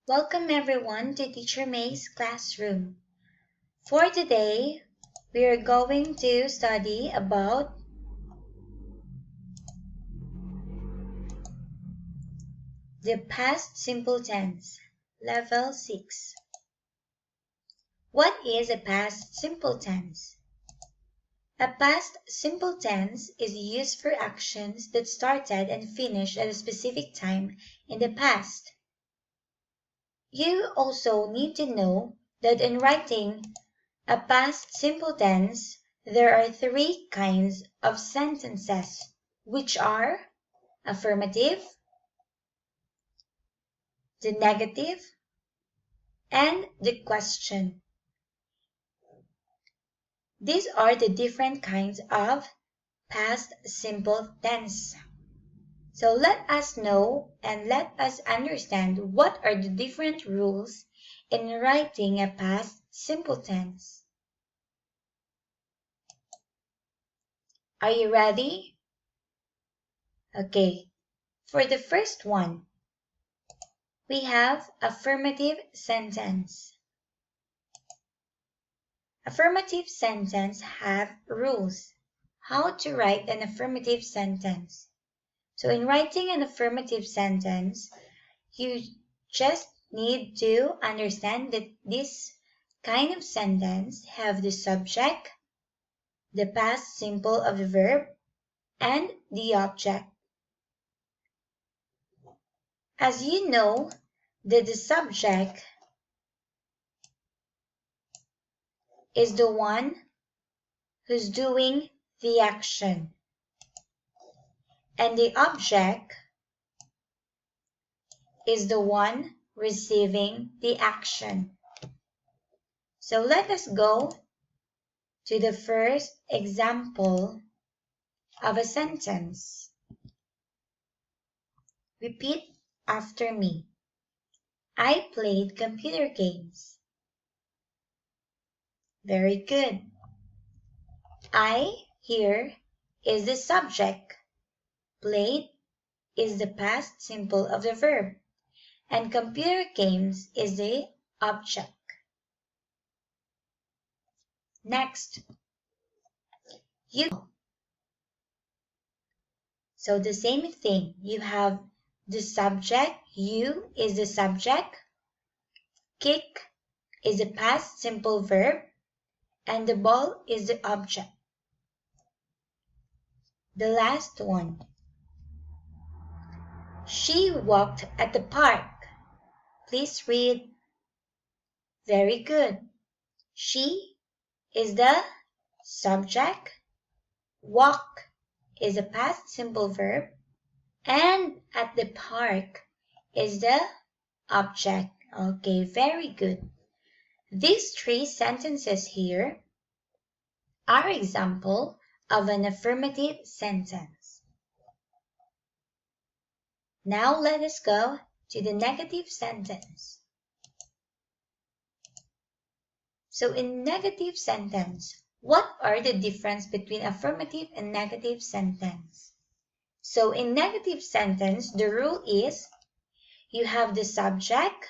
Welcome everyone to Teacher May's classroom. For today, we are going to study about the past simple tense, level 6. What is a past simple tense? A past simple tense is used for actions that started and finished at a specific time in the past. You also need to know that in writing a past simple tense, there are three kinds of sentences, which are affirmative, the negative, and the question. These are the different kinds of past simple tense. So let us know and let us understand what are the different rules in writing a past simple tense. Are you ready? Okay, for the first one, we have affirmative sentence. Affirmative sentence have rules. How to write an affirmative sentence. So in writing an affirmative sentence, you just need to understand that this kind of sentence have the subject, the past simple of the verb, and the object. As you know, that the subject is the one who's doing the action, and the object is the one receiving the action. So let us go to the first example of a sentence. Repeat after me. I played computer games. Very good. I here is the subject. Played is the past simple of the verb. And computer games is the object. Next, you. So the same thing, you have the subject, you is the subject, kick is the past simple verb, and the ball is the object. The last one. She walked at the park. Please read. Very good. She is the subject, walk is a past simple verb, and at the park is the object. Okay, very good. These three sentences here are example of an affirmative sentence. Now let us go to the negative sentence. So in negative sentence, what are the difference between affirmative and negative sentence? So in negative sentence, the rule is you have the subject,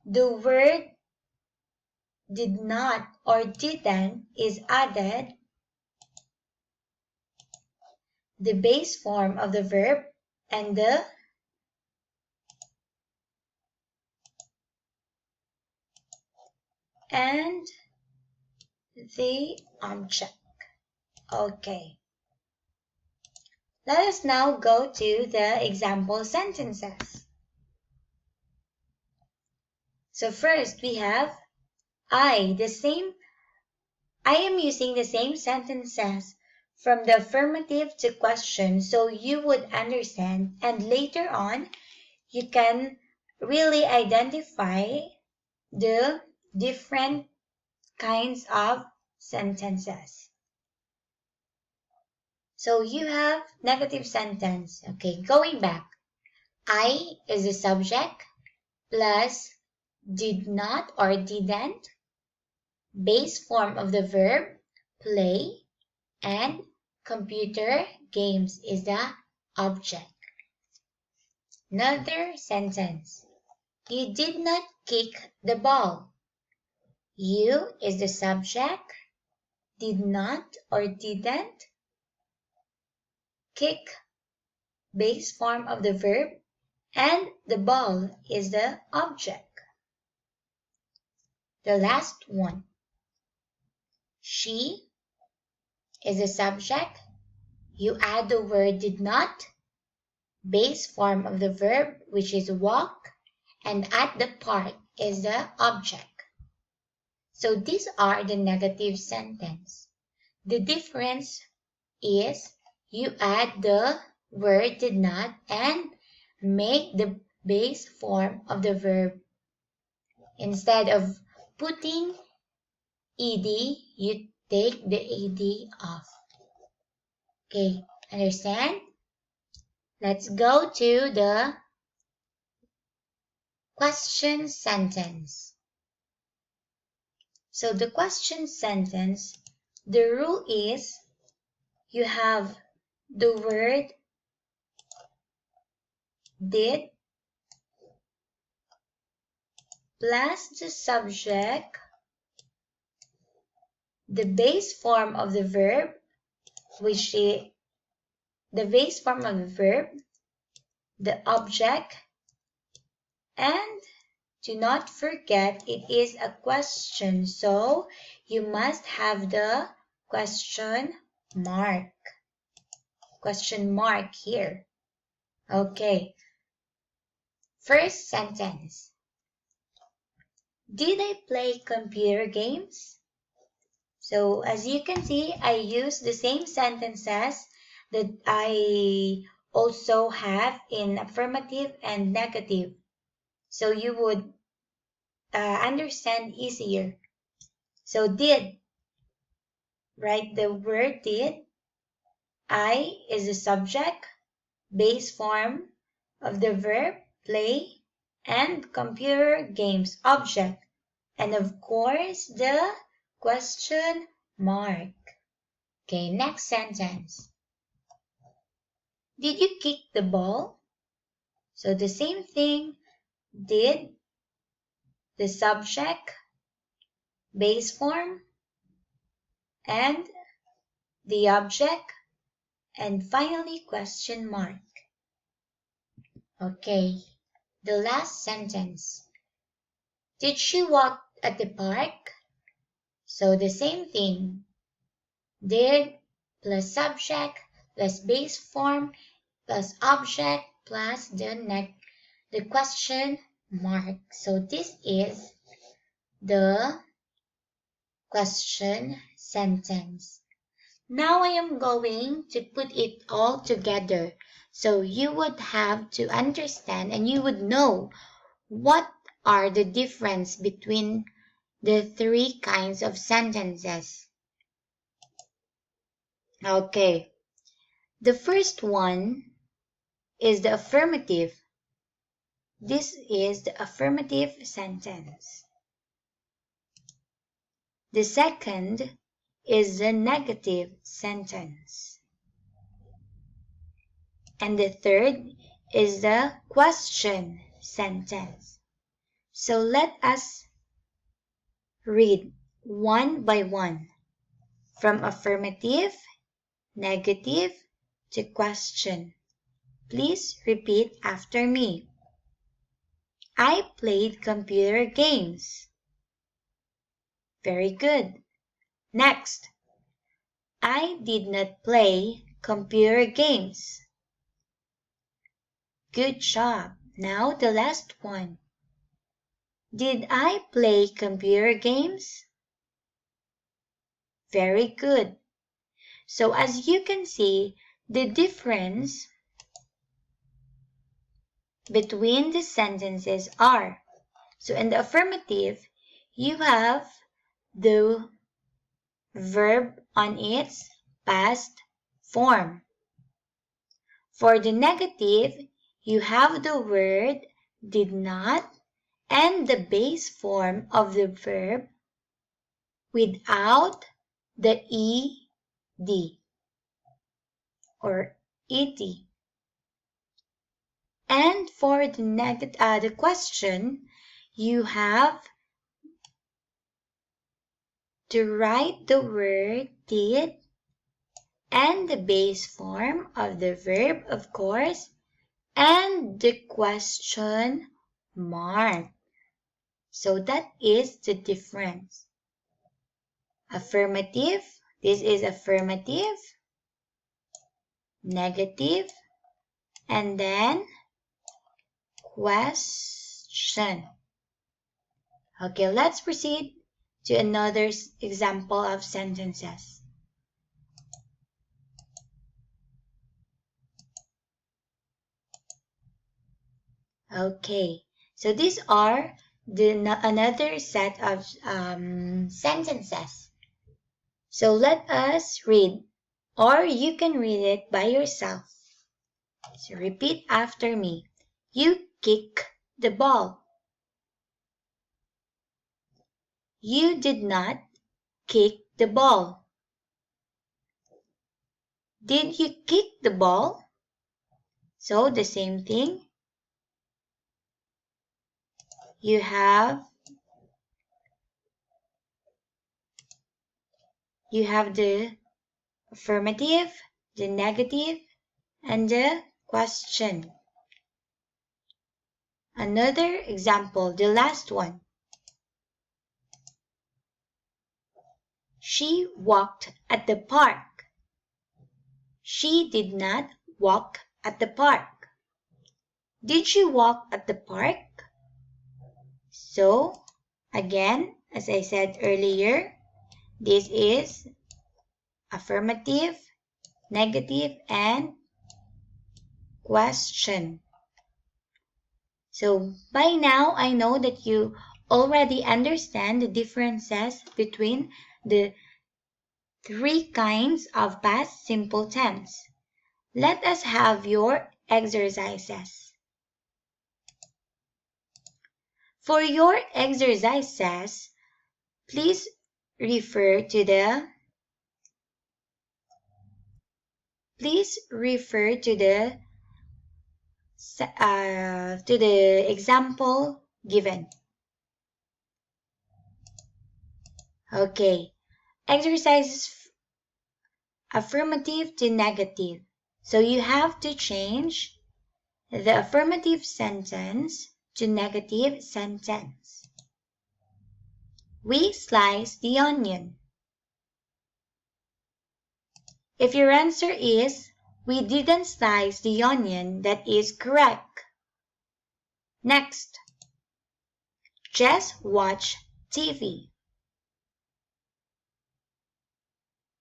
the word did not or didn't is added, the base form of the verb, and the object. Okay. Let us now go to the example sentences. So first we have I am using the same sentences from the affirmative to question so you would understand, and later on you can really identify the different kinds of sentences. So you have negative sentence. Okay, going back. I is the subject plus did not or didn't, base form of the verb, play, and computer games is the object. Another sentence. You did not kick the ball. You is the subject. Did not or didn't. Kick, base form of the verb, and the ball is the object. The last one. She is the subject. You add the word did not, base form of the verb, which is walk, and at the park is the object. So these are the negative sentence. The difference is you add the word did not and make the base form of the verb. Instead of putting ed, you take the ed off. Okay, understand? Let's go to the question sentence. So the question sentence, the rule is you have the word did plus the subject, the base form of the verb, which is the base form of the verb, the object, and do not forget it is a question, so you must have the question mark. Question mark here. Okay. First sentence. Did I play computer games? So as you can see, I use the same sentences that I also have in affirmative and negative. So you would understand easier. So did, write the word did. I is the subject, base form of the verb play, and computer games object. And of course, the question mark. Okay, next sentence. Did you kick the ball? So the same thing, did, the subject, base form, and the object, and finally question mark. Okay, the last sentence. Did she walk at the park? So the same thing, did plus subject plus base form plus object plus the question mark. So this is the question sentence. Now I am going to put it all together so you would have to understand and you would know what are the difference between the three kinds of sentences. Okay, the first one is the affirmative. This is the affirmative sentence. The second is the negative sentence. And the third is the question sentence. So let us read one by one from affirmative, negative to question. Please repeat after me. I played computer games. Very good. Next, I did not play computer games. Good job. Now the last one. Did I play computer games? Very good. So as you can see, the difference between the sentences are, so in the affirmative, you have the verb on its past form. For the negative, you have the word did not and the base form of the verb without the ed. or et. And for the question, you have to write the word did and the base form of the verb, of course, and the question mark. So that is the difference. Affirmative, this is affirmative, negative, and then question. Okay, let's proceed to another example of sentences. Okay, so these are another set of sentences. So let us read, or you can read it by yourself. So repeat after me. You kick the ball. You did not kick the ball. Did you kick the ball? So the same thing. You have the affirmative, the negative, and the question. Another example, the last one. She walked at the park. She did not walk at the park. Did you walk at the park? So, again, as I said earlier, this is affirmative, negative, and question. So, by now, I know that you already understand the differences between the three kinds of past simple tense. Let us have your exercises. For your exercises, please refer to the example given. Okay, exercises affirmative to negative. So you have to change the affirmative sentence to negative sentence. We slice the onion. If your answer is, we didn't slice the onion, that is correct. Next, Jess watched TV.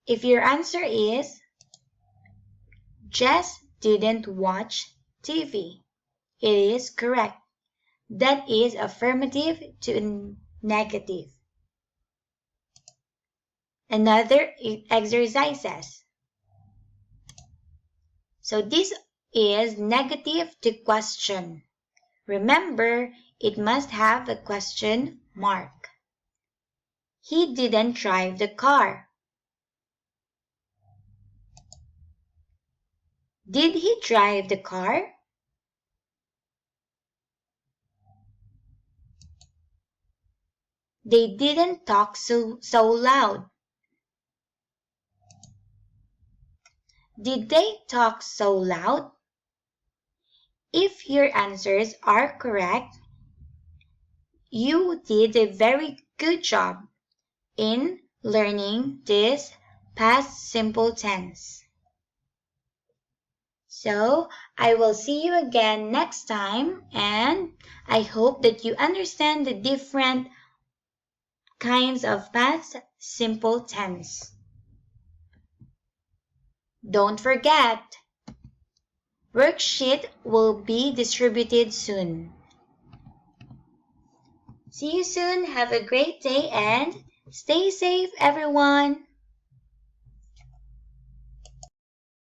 If your answer is, Jess didn't watch TV, it is correct. That is affirmative to negative. Another exercises. So this is negative to question. Remember, it must have a question mark. He didn't drive the car. Did he drive the car? They didn't talk so loud. Did they talk so loud? If your answers are correct, you did a very good job in learning this past simple tense. So, I will see you again next time, and I hope that you understand the different kinds of past simple tense. Don't forget, worksheet will be distributed soon. See you soon. Have a great day and stay safe, everyone.